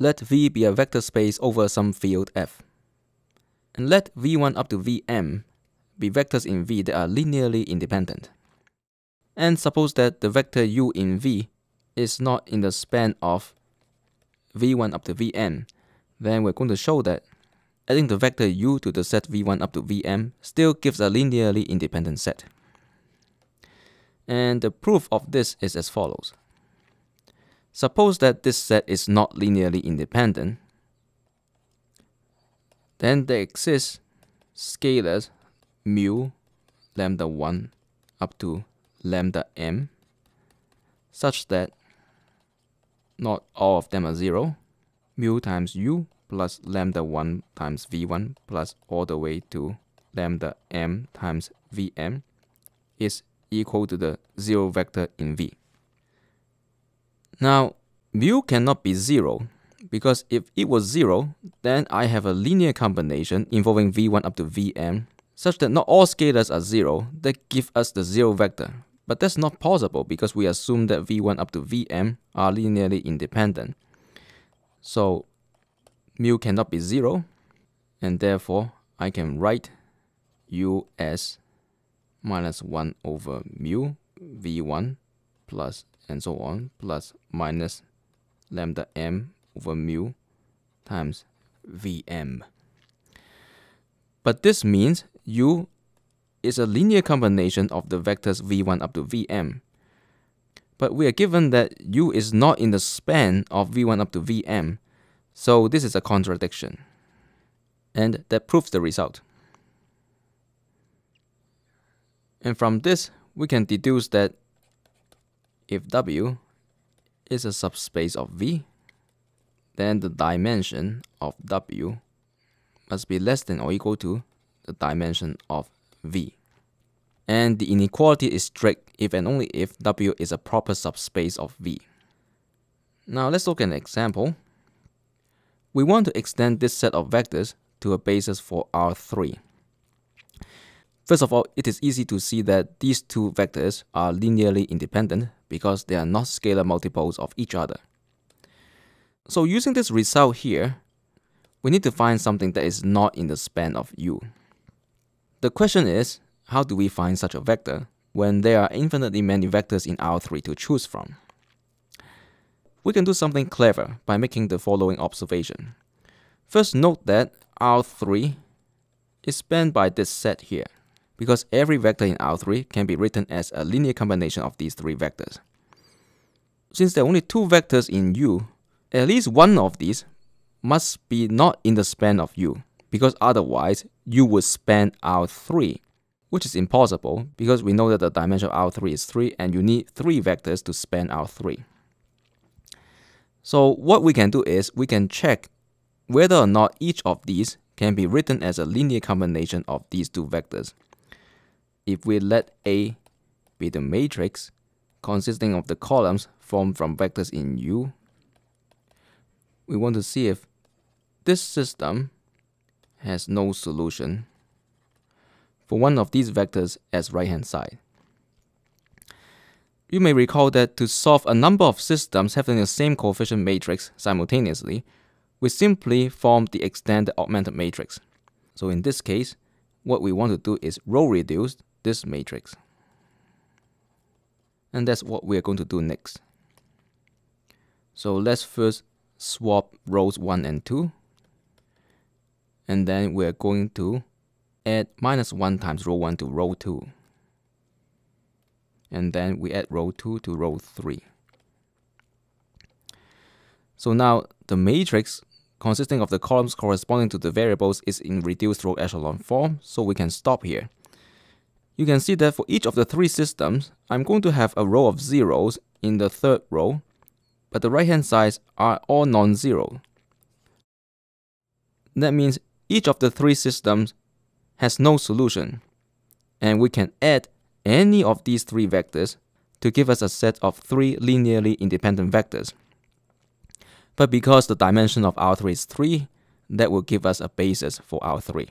Let V be a vector space over some field F. And let V1 up to Vm be vectors in V that are linearly independent. And suppose that the vector u in V is not in the span of V1 up to Vm, then we're going to show that adding the vector u to the set V1 up to Vm still gives a linearly independent set. And the proof of this is as follows. Suppose that this set is not linearly independent, then there exists scalars mu lambda 1 up to lambda m such that not all of them are 0, mu times u plus lambda 1 times v1 plus all the way to lambda m times vm is equal to the 0 vector in V. Now, mu cannot be 0 because if it was 0, then I have a linear combination involving v1 up to vm such that not all scalars are 0 that give us the 0 vector. But that's not possible because we assume that v1 up to vm are linearly independent. So mu cannot be 0, and therefore I can write u as minus 1 over mu v1 plus and so on plus minus lambda m over mu times vm. But this means u is a linear combination of the vectors v1 up to vm. But we are given that u is not in the span of v1 up to vm, so this is a contradiction. And that proves the result. And from this, we can deduce that if W is a subspace of V, then the dimension of W must be less than or equal to the dimension of V. And the inequality is strict if and only if W is a proper subspace of V. Now let's look at an example. We want to extend this set of vectors to a basis for R3. First of all, it is easy to see that these two vectors are linearly independent because they are not scalar multiples of each other. So using this result here, we need to find something that is not in the span of U. The question is, how do we find such a vector when there are infinitely many vectors in R3 to choose from? We can do something clever by making the following observation. First, note that R3 is spanned by this set here, because every vector in R3 can be written as a linear combination of these three vectors. Since there are only two vectors in U, at least one of these must be not in the span of U, because otherwise U would span R3, which is impossible because we know that the dimension of R3 is 3 and you need 3 vectors to span R3. So what we can do is we can check whether or not each of these can be written as a linear combination of these two vectors. If we let A be the matrix consisting of the columns formed from vectors in U, we want to see if this system has no solution for one of these vectors as right-hand side. You may recall that to solve a number of systems having the same coefficient matrix simultaneously, we simply form the extended augmented matrix. So in this case, what we want to do is row reduce this matrix. And that's what we're going to do next. So let's first swap rows 1 and 2. And then we're going to add minus 1 times row 1 to row 2. And then we add row 2 to row 3. So now the matrix consisting of the columns corresponding to the variables is in reduced row echelon form, so we can stop here. You can see that for each of the three systems, I'm going to have a row of zeros in the third row, but the right-hand sides are all non-zero. That means each of the three systems has no solution, and we can add any of these three vectors to give us a set of 3 linearly independent vectors. But because the dimension of R3 is 3, that will give us a basis for R3.